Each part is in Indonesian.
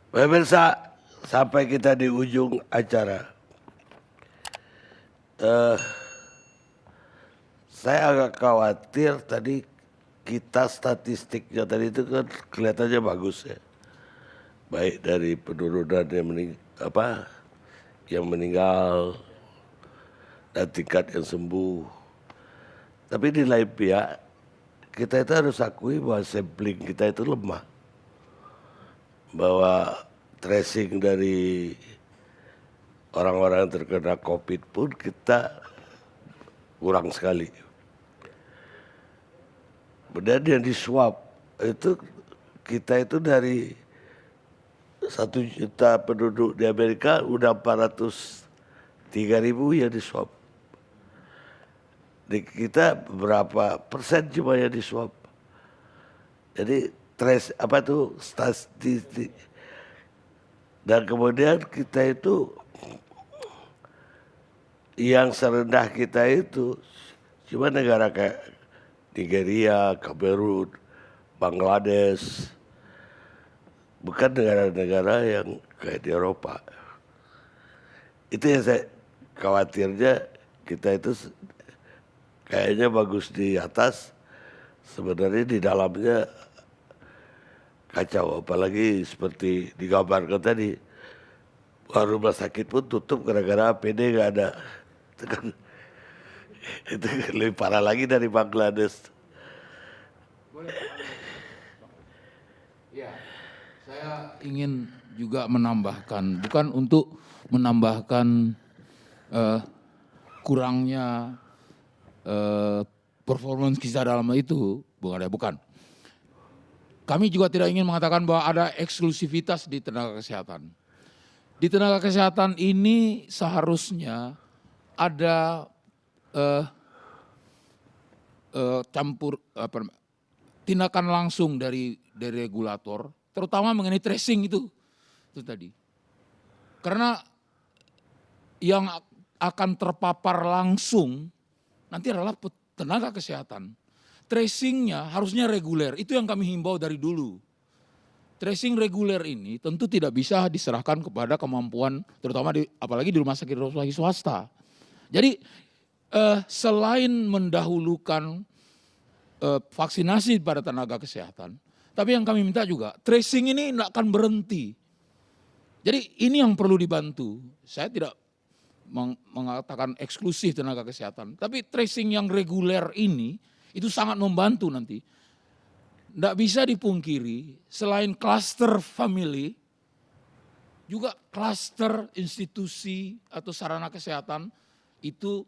Pemirsa, sampai kita di ujung acara. Saya agak khawatir tadi kita statistiknya tadi itu kan kelihatannya bagus ya. Baik dari penurunan yang meninggal dan tingkat yang sembuh. Tapi di lain pihak kita itu harus akui bahwa sampling kita itu lemah. Bahwa tracing dari orang-orang yang terkena COVID pun kita kurang sekali. Kemudian yang di swab itu kita itu dari 1 juta penduduk di Amerika udah 403.000 yang di swab. Di kita berapa persen cuma yang di swab. Jadi statistik. Dan kemudian kita itu yang serendah kita itu cuma negara kayak Nigeria, Kamerun, Bangladesh, bukan negara-negara yang kayak di Eropa. Itu yang saya khawatirnya, kita itu kayaknya bagus di atas, sebenarnya di dalamnya kacau. Apalagi seperti digambarkan tadi, rumah sakit pun tutup gara-gara APD nggak ada. Itu lebih parah lagi dari Bangladesh. Ya, saya ingin juga menambahkan, bukan untuk menambahkan kurangnya performance kita dalam itu, bukan. Kami juga tidak ingin mengatakan bahwa ada eksklusivitas di tenaga kesehatan. Di tenaga kesehatan ini seharusnya ada tindakan langsung dari regulator, terutama mengenai tracing itu tadi. Karena yang akan terpapar langsung nanti adalah tenaga kesehatan. Tracingnya harusnya reguler, itu yang kami himbau dari dulu. Tracing reguler ini tentu tidak bisa diserahkan kepada kemampuan, terutama apalagi di rumah sakit swasta. Jadi selain mendahulukan vaksinasi pada tenaga kesehatan, tapi yang kami minta juga tracing ini tidak akan berhenti. Jadi ini yang perlu dibantu. Saya tidak mengatakan eksklusif tenaga kesehatan, tapi tracing yang reguler ini itu sangat membantu nanti. Tidak bisa dipungkiri, selain klaster family, juga klaster institusi atau sarana kesehatan itu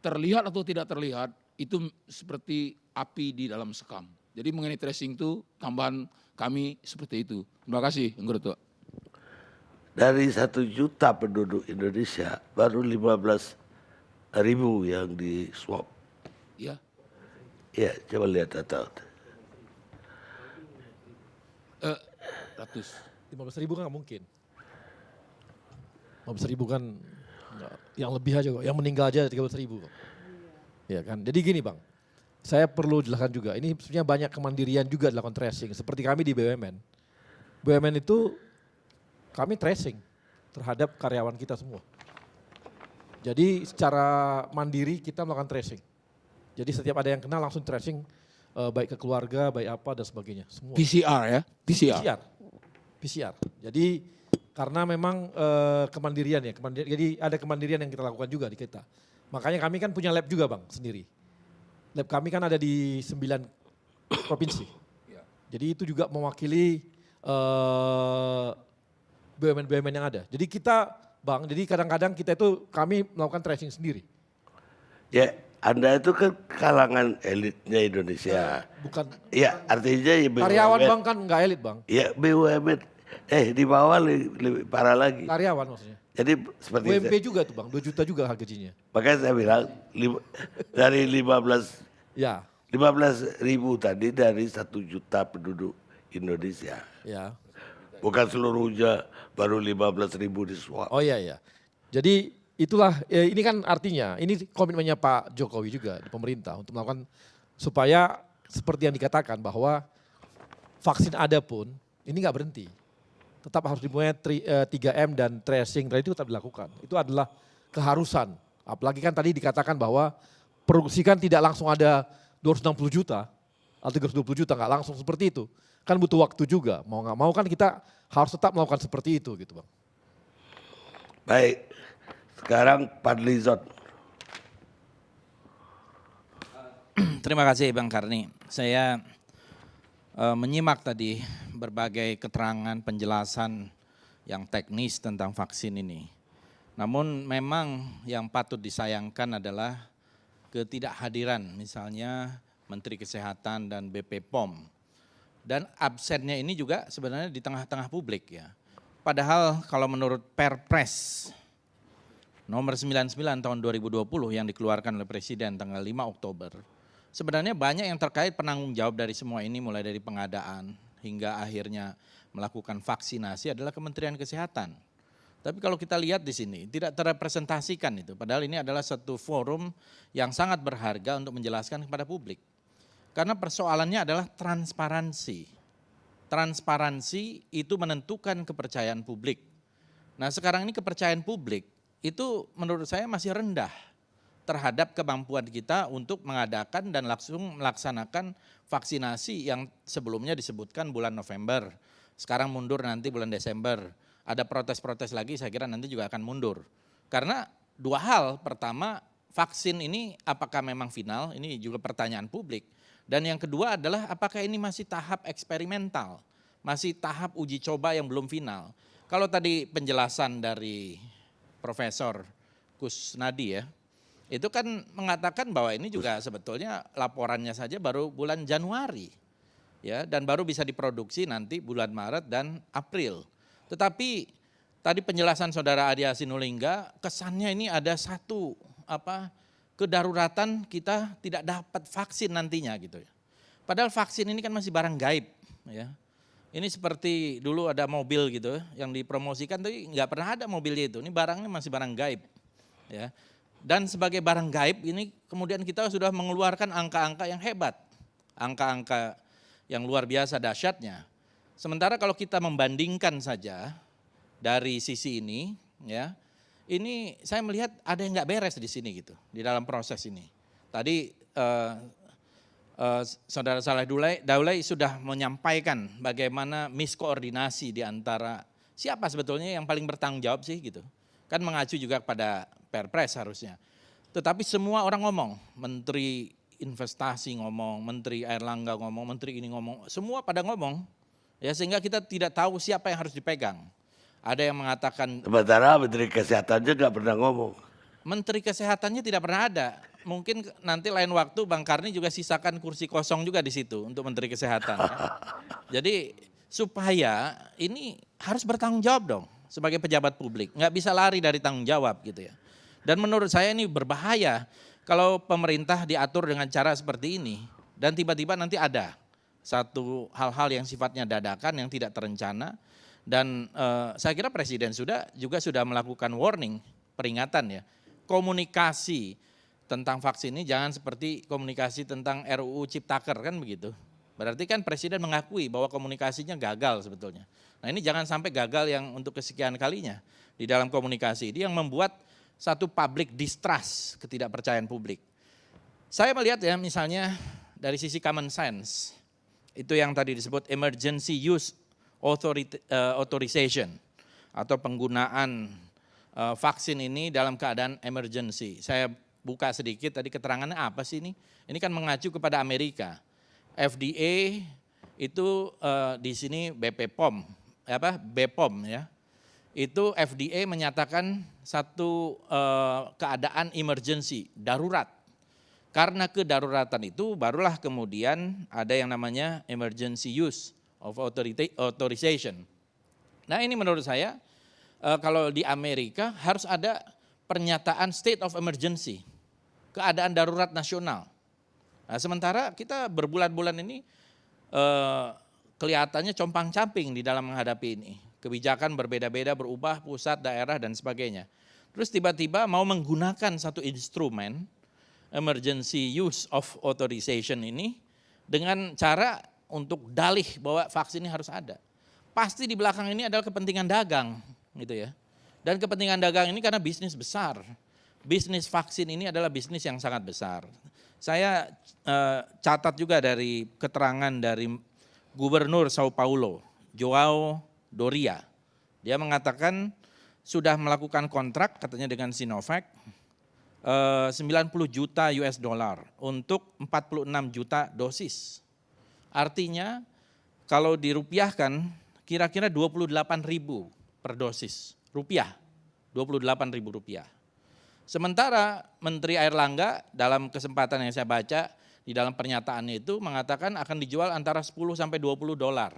terlihat atau tidak terlihat, itu seperti api di dalam sekam. Jadi mengenai tracing itu tambahan kami seperti itu. Terima kasih, Enggerutua. Dari 1 juta penduduk Indonesia, baru 15.000 yang di swab. Ya. Ya, coba lihat data. 15.000 kan nggak mungkin. 15.000 kan yang lebih aja kok, yang meninggal aja 13.000 kok. Ya kan, jadi gini Bang, saya perlu jelaskan juga, ini sebenarnya banyak kemandirian juga dilakukan tracing, seperti kami di BUMN. BUMN itu kami tracing terhadap karyawan kita semua. Jadi secara mandiri kita melakukan tracing. Jadi setiap ada yang kena langsung tracing, baik ke keluarga, baik apa dan sebagainya. Semua. PCR ya? PCR. Jadi karena memang kemandirian ya, jadi ada kemandirian yang kita lakukan juga di kita. Makanya kami kan punya lab juga Bang sendiri. Lab kami kan ada di 9 provinsi. Jadi itu juga mewakili BUMN-BUMN yang ada. Jadi kita Bang, jadi kadang-kadang kita itu kami melakukan tracing sendiri. Ya, Anda itu kan kalangan elitnya Indonesia. Bukan. Ya, artinya ya BUMN. Karyawan Bang kan nggak elit Bang. Ya, BUMN. Di bawah lebih parah lagi. Karyawan maksudnya. Jadi seperti UMP juga tuh Bang, 2 juta juga gajinya. Makanya saya bilang dari 15 Ya. 15.000 tadi dari 1 juta penduduk Indonesia. Ya. Bukan seluruhnya, baru 15.000 di swab. Oh iya. Jadi itulah, ini kan artinya, ini komitmennya Pak Jokowi juga di pemerintah untuk melakukan supaya seperti yang dikatakan bahwa vaksin ada pun ini nggak berhenti. tetap harus dimulai 3M dan tracing, dan itu tetap dilakukan. Itu adalah keharusan. Apalagi kan tadi dikatakan bahwa produksi kan tidak langsung ada 260 juta atau 320 juta, nggak langsung seperti itu. Kan butuh waktu juga, mau nggak mau kan kita harus tetap melakukan seperti itu gitu Bang. Baik, sekarang Fadlizon. Terima kasih Bang Karni. Saya menyimak tadi berbagai keterangan penjelasan yang teknis tentang vaksin ini. Namun memang yang patut disayangkan adalah ketidakhadiran misalnya Menteri Kesehatan dan BP POM. Dan absennya ini juga sebenarnya di tengah-tengah publik ya. Padahal kalau menurut Perpres nomor 99 tahun 2020 yang dikeluarkan oleh Presiden tanggal 5 Oktober, sebenarnya banyak yang terkait penanggung jawab dari semua ini, mulai dari pengadaan hingga akhirnya melakukan vaksinasi adalah Kementerian Kesehatan. Tapi kalau kita lihat di sini tidak terrepresentasikan itu, padahal ini adalah satu forum yang sangat berharga untuk menjelaskan kepada publik. Karena persoalannya adalah transparansi. Transparansi itu menentukan kepercayaan publik. Nah sekarang ini kepercayaan publik itu menurut saya masih rendah terhadap kemampuan kita untuk mengadakan dan langsung melaksanakan vaksinasi yang sebelumnya disebutkan bulan November. Sekarang mundur nanti bulan Desember. Ada protes-protes lagi, saya kira nanti juga akan mundur. Karena dua hal, pertama vaksin ini apakah memang final, ini juga pertanyaan publik. Dan yang kedua adalah apakah ini masih tahap eksperimental, masih tahap uji coba yang belum final. Kalau tadi penjelasan dari Profesor Kusnadi ya, itu kan mengatakan bahwa ini juga sebetulnya laporannya saja baru bulan Januari. Ya, dan baru bisa diproduksi nanti bulan Maret dan April. Tetapi tadi penjelasan Saudara Adi Hasinulingga, kesannya ini ada satu kedaruratan kita tidak dapat vaksin nantinya gitu ya. Padahal vaksin ini kan masih barang gaib ya. Ini seperti dulu ada mobil gitu yang dipromosikan tapi nggak pernah ada mobilnya itu. Ini barangnya masih barang gaib ya. Dan sebagai barang gaib ini kemudian kita sudah mengeluarkan angka-angka yang hebat. Angka-angka yang luar biasa dahsyatnya. Sementara kalau kita membandingkan saja dari sisi ini, ya, ini saya melihat ada yang nggak beres di sini gitu, di dalam proses ini. Tadi Saudara Saleh Daulay sudah menyampaikan bagaimana miskoordinasi di antara siapa sebetulnya yang paling bertanggung jawab sih gitu. Kan mengacu juga pada Perpres harusnya. Tetapi semua orang ngomong, Menteri Investasi ngomong, Menteri Airlangga ngomong, Menteri ini ngomong, semua pada ngomong. Ya sehingga kita tidak tahu siapa yang harus dipegang. Ada yang mengatakan Sementara Menteri Kesehatan juga nggak pernah ngomong. Menteri Kesehatannya tidak pernah ada. Mungkin nanti lain waktu Bang Karni juga sisakan kursi kosong juga di situ untuk Menteri Kesehatan. Ya. Jadi supaya ini harus bertanggung jawab dong sebagai pejabat publik. Nggak bisa lari dari tanggung jawab gitu ya. Dan menurut saya ini berbahaya kalau pemerintah diatur dengan cara seperti ini. Dan tiba-tiba nanti ada satu hal-hal yang sifatnya dadakan yang tidak terencana dan saya kira Presiden juga sudah melakukan warning, peringatan ya. Komunikasi tentang vaksin ini jangan seperti komunikasi tentang RUU Ciptaker kan begitu. Berarti kan Presiden mengakui bahwa komunikasinya gagal sebetulnya. Nah ini jangan sampai gagal yang untuk kesekian kalinya di dalam komunikasi. Ini yang membuat satu public distrust, ketidakpercayaan publik. Saya melihat ya misalnya dari sisi common sense, itu yang tadi disebut emergency use authorization atau penggunaan vaksin ini dalam keadaan emergency. Saya buka sedikit tadi keterangannya apa sih ini? Ini kan mengacu kepada Amerika. FDA itu di sini BPOM ya. Itu FDA menyatakan satu keadaan emergency, darurat. Karena kedaruratan itu barulah kemudian ada yang namanya emergency use of authorization. Nah ini menurut saya kalau di Amerika harus ada pernyataan state of emergency, keadaan darurat nasional. Nah sementara kita berbulan-bulan ini kelihatannya compang-camping di dalam menghadapi ini. Kebijakan berbeda-beda, berubah, pusat, daerah dan sebagainya. Terus tiba-tiba mau menggunakan satu instrumen emergency use of authorization ini dengan cara untuk dalih bahwa vaksin ini harus ada. pasti di belakang ini adalah kepentingan dagang gitu ya. Dan kepentingan dagang ini karena bisnis besar. Bisnis vaksin ini adalah bisnis yang sangat besar. Saya catat juga dari keterangan dari Gubernur Sao Paulo, João Doria. Dia mengatakan sudah melakukan kontrak katanya dengan Sinovac 90 juta US dollar untuk 46 juta dosis. Artinya kalau dirupiahkan kira-kira 28.000 per dosis rupiah, 28.000 rupiah. Sementara Menteri Airlangga dalam kesempatan yang saya baca di dalam pernyataannya itu mengatakan akan dijual antara 10 sampai 20 dolar.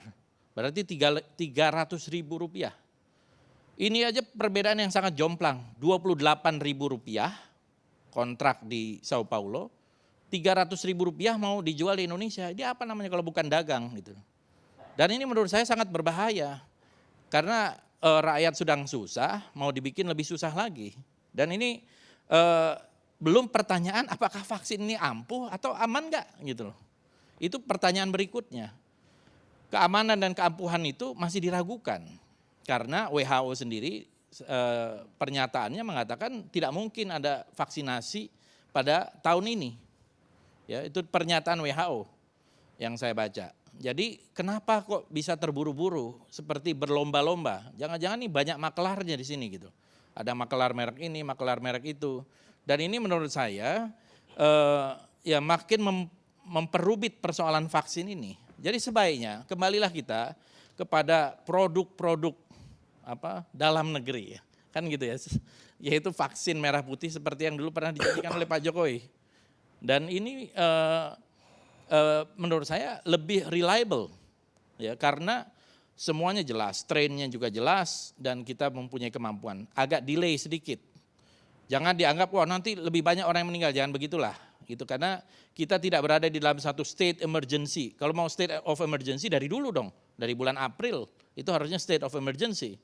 Berarti 300.000 rupiah. Ini aja perbedaan yang sangat jomplang, 28.000 rupiah kontrak di Sao Paulo, 300.000 rupiah mau dijual di Indonesia. Ini apa namanya kalau bukan dagang gitu. Dan ini menurut saya sangat berbahaya karena rakyat sedang susah, mau dibikin lebih susah lagi. Dan ini belum pertanyaan apakah vaksin ini ampuh atau aman enggak gitu loh. Itu pertanyaan berikutnya. Keamanan dan keampuhan itu masih diragukan. Karena WHO sendiri pernyataannya mengatakan tidak mungkin ada vaksinasi pada tahun ini. Ya, itu pernyataan WHO yang saya baca. Jadi kenapa kok bisa terburu-buru seperti berlomba-lomba? Jangan-jangan nih banyak makelarnya di sini gitu. Ada makelar merek ini, makelar merek itu. Dan ini menurut saya ya makin memperubit persoalan vaksin ini. Jadi sebaiknya kembalilah kita kepada produk-produk dalam negeri ya. Kan gitu ya. Yaitu vaksin merah putih seperti yang dulu pernah dijanjikan oleh Pak Jokowi. Dan ini menurut saya lebih reliable ya karena semuanya jelas, strain-nya juga jelas dan kita mempunyai kemampuan. Agak delay sedikit. Jangan dianggap wah nanti lebih banyak orang yang meninggal, jangan begitulah. Gitu karena kita tidak berada di dalam satu state emergency. Kalau mau state of emergency dari dulu dong, dari bulan April itu harusnya state of emergency.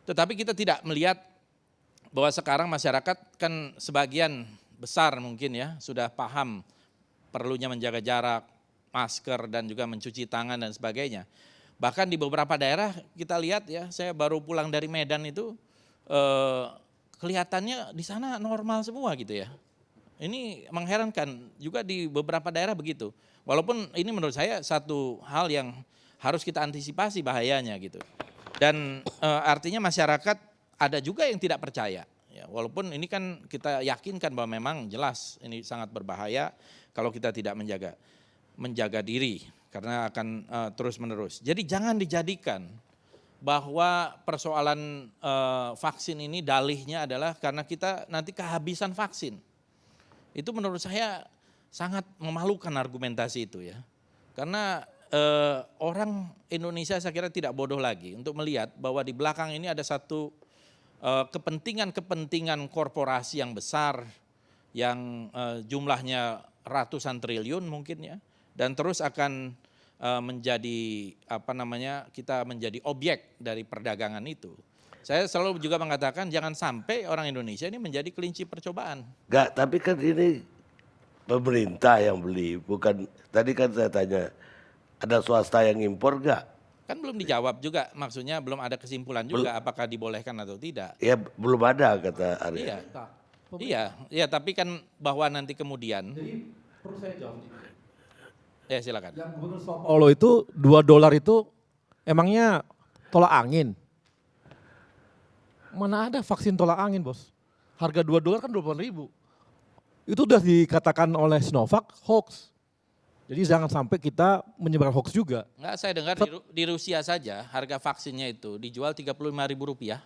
Tetapi kita tidak melihat bahwa sekarang masyarakat kan sebagian besar mungkin ya sudah paham perlunya menjaga jarak, masker dan juga mencuci tangan dan sebagainya. Bahkan di beberapa daerah kita lihat ya, saya baru pulang dari Medan itu kelihatannya di sana normal semua gitu ya. Ini mengherankan juga di beberapa daerah begitu. Walaupun ini menurut saya satu hal yang harus kita antisipasi bahayanya gitu. Dan artinya masyarakat ada juga yang tidak percaya. Ya, walaupun ini kan kita yakinkan bahwa memang jelas ini sangat berbahaya kalau kita tidak menjaga diri karena akan terus menerus. Jadi jangan dijadikan bahwa persoalan vaksin ini dalihnya adalah karena kita nanti kehabisan vaksin. Itu menurut saya sangat memalukan argumentasi itu ya. Karena orang Indonesia saya kira tidak bodoh lagi untuk melihat bahwa di belakang ini ada satu kepentingan korporasi yang besar yang jumlahnya ratusan triliun mungkin ya dan terus akan menjadi kita menjadi objek dari perdagangan itu. Saya selalu juga mengatakan jangan sampai orang Indonesia ini menjadi kelinci percobaan. Enggak, tapi kan ini pemerintah yang beli, bukan tadi kan saya tanya ada swasta yang impor enggak? Kan belum dijawab juga, maksudnya belum ada kesimpulan juga apakah dibolehkan atau tidak. Ya belum ada kata Arya. Iya, tapi kan bahwa nanti kemudian. Jadi perlu saya jawab. Ya silakan. Yang Gubernur Sao Paulo itu $2 itu emangnya tolak angin? Mana ada vaksin tolak angin bos? Harga $2 kan 20.000. Itu udah dikatakan oleh Sinovac hoax. Jadi jangan sampai kita menyebar hoax juga. Enggak, saya dengar di Rusia saja harga vaksinnya itu dijual Rp35.000.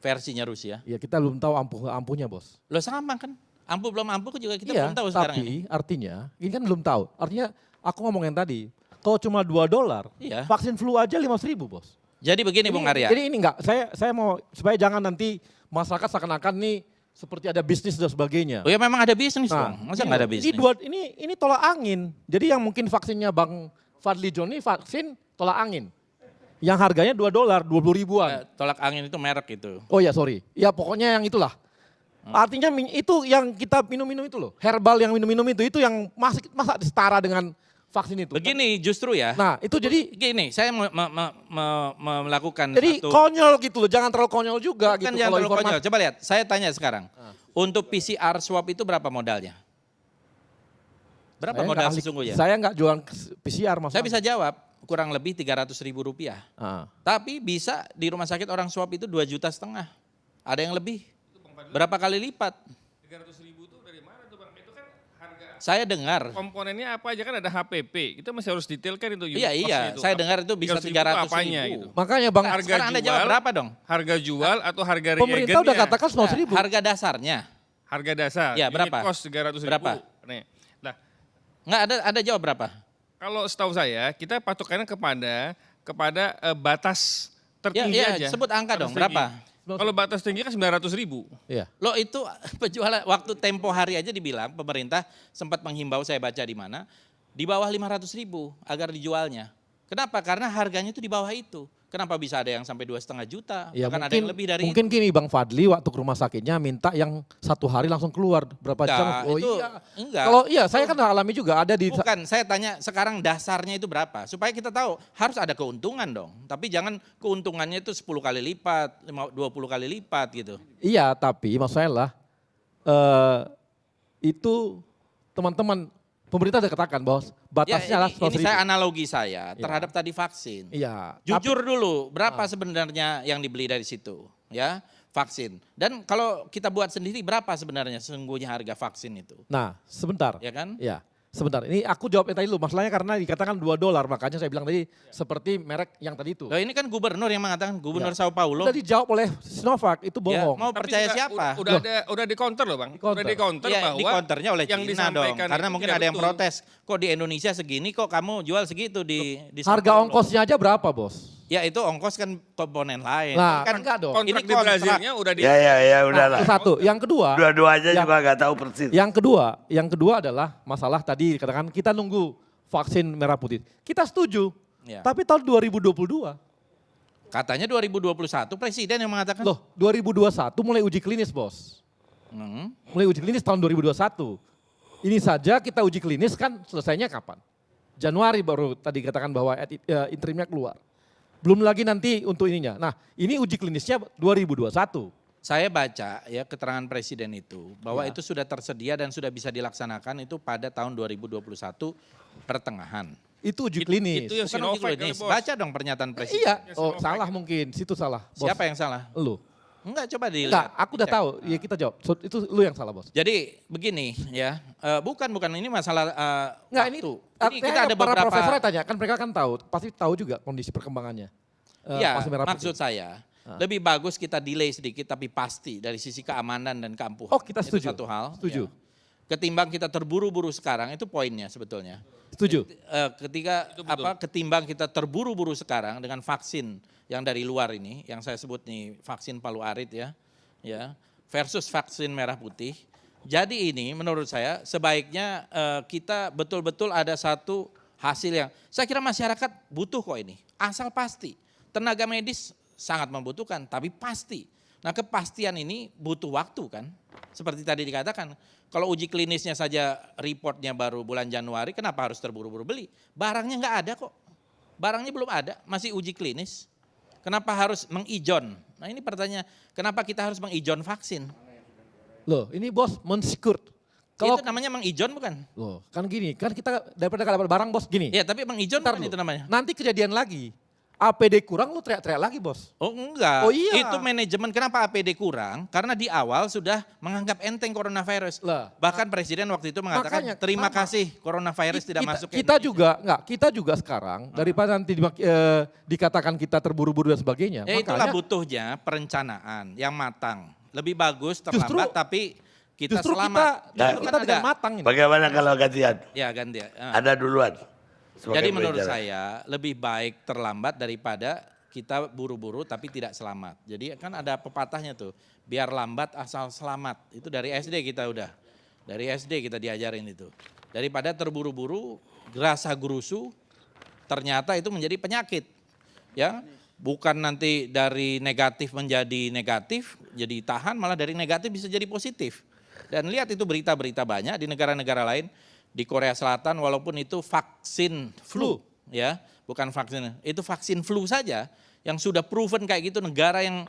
Versinya Rusia. Ya kita belum tahu ampuhnya bos. Loh sama kan? Ampuh belum ampuh juga kita Iya, belum tahu sekarang tapi ini. artinya ini kan belum tahu. Artinya aku ngomongin tadi, kalau cuma $2, Iya. vaksin flu aja 5.000 bos. Jadi begini Bung Arya. Jadi ini enggak, saya mau supaya jangan nanti masyarakat seakan-akan nih seperti ada bisnis dan sebagainya. Oh ya memang ada bisnis dong, masa nggak ada bisnis? Ini tolak angin. Jadi yang mungkin vaksinnya Bang Fadli John ini vaksin tolak angin. Yang harganya $2, 20.000-an. Tolak angin itu merek itu. Oh ya sorry, ya pokoknya yang itulah. Artinya itu yang kita minum-minum itu loh, herbal yang minum-minum itu yang masa setara dengan vaksin itu. Begini justru ya. Nah itu jadi Saya melakukan jadi satu. konyol gitu loh, jangan terlalu konyol juga Kan gitu. jangan kalau terlalu informasi. konyol. Coba lihat, saya tanya sekarang. Untuk PCR swab itu berapa modalnya? Berapa Saya modal nggak ahli- sesungguhnya? Saya nggak jualan PCR mas. Saya bisa jawab, kurang lebih 300.000 rupiah. Ah. Tapi bisa di rumah sakit orang swab itu 2,5 juta. Ada yang lebih. Berapa kali lipat? 300.000 itu dari mana tuh Bang? Itu kan harga Saya dengar. komponennya apa aja kan ada HPP. Itu masih harus detailkan itu. unit Iya, costnya iya. itu. Saya dengar itu bisa 300.000 300.000. apanya gitu. Makanya bang, Harga Sekarang Anda jawab jual, berapa dong? Harga jual atau harga pemerintah udah reagennya? katakan 100.000. Harga dasarnya. Harga dasar. Ya, unit berapa? cost 300.000. Berapa? Nih. Nah, Enggak ada jawab berapa? kalau setahu saya kita patokannya kepada batas tertinggi Ya, aja. sebut angka Batas dong, tinggi. berapa? Kalau batas tinggi kan 900.000. Iya. Loh itu penjualan waktu tempo hari aja dibilang pemerintah sempat menghimbau, saya baca di mana, di bawah 500.000 agar dijualnya. Kenapa? Karena harganya itu di bawah itu. Kenapa bisa ada yang sampai 2,5 juta? Ya, Bahkan ada yang lebih dari mungkin itu. gini Bang Fadli waktu ke rumah sakitnya minta yang 1 hari langsung keluar berapa Enggak, jam? Oh itu iya. enggak. Kalau iya saya kan alami juga ada di Bukan, saya tanya sekarang dasarnya itu berapa? Supaya kita tahu harus ada keuntungan dong. Tapi jangan keuntungannya itu 10 kali lipat, 20 kali lipat gitu. Iya, tapi maksud saya lah itu teman-teman pemerintah sudah katakan bahwa batasnya adalah ini 100.000. saya analogi saya terhadap tadi vaksin. Iya. Jujur dulu, berapa sebenarnya yang dibeli dari situ, ya vaksin. Dan kalau kita buat sendiri, berapa sebenarnya sesungguhnya harga vaksin itu, Nah, sebentar. ya kan? Ya, sebentar. Ini aku jawab yang tadi dulu. Masalahnya karena dikatakan $2, makanya saya bilang tadi seperti merek yang tadi itu. Loh, ini kan gubernur yang mengatakan, Gubernur Ya. Sao Paulo. Sudah dijawab oleh Sinovac, itu Ya, bohong. mau percaya juga siapa? Udah di counter loh Bang. Di counter. Udah di counter Ya, bahwa di counternya oleh yang Cina dong. disampaikan Karena itu mungkin tidak ada yang betul. protes. Kok di Indonesia segini kok kamu jual segitu di Sao Harga Paulo? ongkosnya aja berapa, Bos? Ya itu ongkos kan komponen lain. Nah, kan enggak dong. Kontrak Ini di kontrak. Brazilnya udah di Ya udahlah. Itu satu. Yang kedua, Dua-duanya yang- juga nggak tahu persis. yang kedua adalah masalah tadi dikatakan kita nunggu vaksin merah putih. Kita setuju. Ya. Tapi tahun 2022. Katanya 2021 presiden yang mengatakan. Loh, 2021 mulai uji klinis, Bos. Hmm. Mulai uji klinis tahun 2021. Ini saja kita uji klinis kan selesainya kapan? Januari baru tadi katakan bahwa interimnya keluar. Belum lagi nanti untuk ininya. Nah, ini uji klinisnya 2021. Saya baca ya keterangan presiden itu bahwa Ya. itu sudah tersedia dan sudah bisa dilaksanakan itu pada tahun 2021 pertengahan. Itu uji klinis. itu yang Bukan uji Sinovac klinis. kali, Bos. Baca dong pernyataan presiden. Iya, oh salah mungkin, situ salah. Bos. Siapa yang salah? Lu. Enggak, coba dilihat. Enggak, aku udah dicek. tahu. Ya kita jawab. So, itu lu yang salah, Bos. Jadi begini ya, bukan ini masalah Enggak, waktu. ini Ini kita ada para beberapa. profesornya tanya, kan mereka kan tahu, pasti tahu juga kondisi perkembangannya. Ya, vaksin merah putih. maksud saya lebih bagus kita delay sedikit tapi pasti dari sisi keamanan dan keampuhan. Oh, kita setuju. Itu satu hal. Setuju. ya. Ketimbang kita terburu-buru sekarang itu poinnya sebetulnya. Setuju. Ketimbang kita terburu-buru sekarang dengan vaksin yang dari luar ini, yang saya sebut nih vaksin palu arit ya, versus vaksin merah putih. Jadi ini menurut saya sebaiknya kita betul-betul ada satu hasil yang saya kira masyarakat butuh kok ini, asal pasti. Tenaga medis sangat membutuhkan, tapi pasti. Nah kepastian ini butuh waktu kan, seperti tadi dikatakan. Kalau uji klinisnya saja reportnya baru bulan Januari, kenapa harus terburu-buru beli? Barangnya nggak ada kok, barangnya belum ada, masih uji klinis. Kenapa harus mengijon? Nah ini pertanyaan, kenapa kita harus mengijon vaksin? Loh, ini Bos mensekut. Itu namanya mengijon bukan? Loh, kan gini, kan kita daripada nggak dapat barang Bos gini. Ya tapi mengijon Ntar bukan dulu. itu namanya. Nanti kejadian lagi. APD kurang lu teriak-teriak lagi, Bos. Oh enggak, Oh, iya. itu manajemen. Kenapa APD kurang? Karena di awal sudah menganggap enteng coronavirus. Lah, Bahkan presiden waktu itu mengatakan makanya, terima sama. kasih coronavirus tidak masuk ke kita Indonesia. kita juga sekarang daripada nanti dikatakan kita terburu-buru dan sebagainya. Ya itulah makanya butuhnya perencanaan yang matang. Lebih bagus Justru- terlambat tapi kita justru selamat. kita Justru kita kan dengan ada. matang ini. Bagaimana kalau gantian? Ya ganti. Ya. Ada duluan. sebagai Jadi menurut pembicara. saya lebih baik terlambat daripada kita buru-buru tapi tidak selamat. Jadi kan ada pepatahnya tuh, biar lambat asal selamat. Itu dari SD kita udah. Dari SD kita diajarin itu. Daripada terburu-buru, gerasa gerusu, ternyata itu menjadi penyakit. Ya, bukan nanti dari negatif menjadi negatif, jadi tahan, malah dari negatif bisa jadi positif. Dan lihat itu berita-berita banyak di negara-negara lain, di Korea Selatan walaupun itu vaksin flu ya, bukan vaksin, itu vaksin flu saja yang sudah proven kayak gitu, negara yang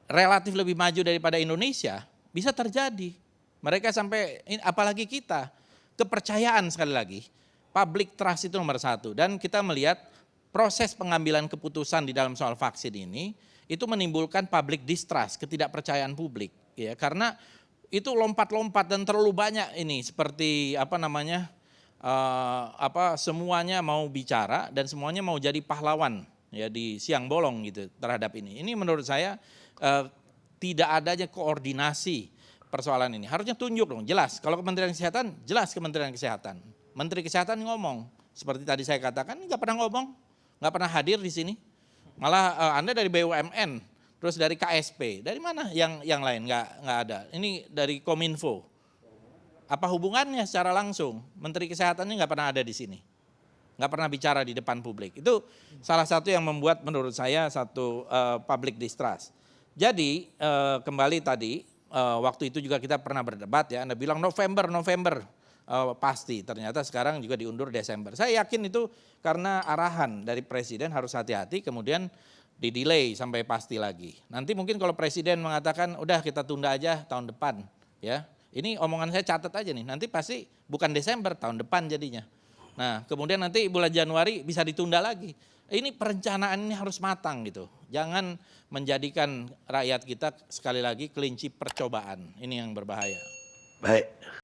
relatif lebih maju daripada Indonesia bisa terjadi. Mereka sampai, apalagi kita, kepercayaan sekali lagi, public trust itu nomor satu. Dan kita melihat proses pengambilan keputusan di dalam soal vaksin ini, itu menimbulkan public distrust, ketidakpercayaan publik. Ya, karena itu lompat-lompat dan terlalu banyak ini, seperti semuanya mau bicara dan semuanya mau jadi pahlawan ya di siang bolong gitu terhadap ini. Ini menurut saya tidak adanya koordinasi persoalan ini. Harusnya tunjuk dong, jelas. Kalau Kementerian Kesehatan, jelas Kementerian Kesehatan. Menteri Kesehatan ngomong, seperti tadi saya katakan, nggak pernah ngomong, nggak pernah hadir di sini. Malah Anda dari BUMN, terus dari KSP, dari mana yang lain nggak ada. Ini dari Kominfo. Apa hubungannya secara langsung? Menteri Kesehatannya nggak pernah ada di sini, nggak pernah bicara di depan publik. Itu salah satu yang membuat menurut saya satu public distrust. Jadi kembali tadi waktu itu juga kita pernah berdebat ya. Anda bilang November pasti, ternyata sekarang juga diundur Desember. Saya yakin itu karena arahan dari Presiden harus hati-hati, kemudian di-delay sampai pasti lagi. Nanti mungkin kalau Presiden mengatakan udah kita tunda aja tahun depan ya. Ini omongan saya catat aja nih, nanti pasti bukan Desember, tahun depan jadinya. Nah kemudian nanti bulan Januari bisa ditunda lagi. Ini perencanaan ini harus matang gitu. Jangan menjadikan rakyat kita sekali lagi kelinci percobaan. Ini yang berbahaya. Baik.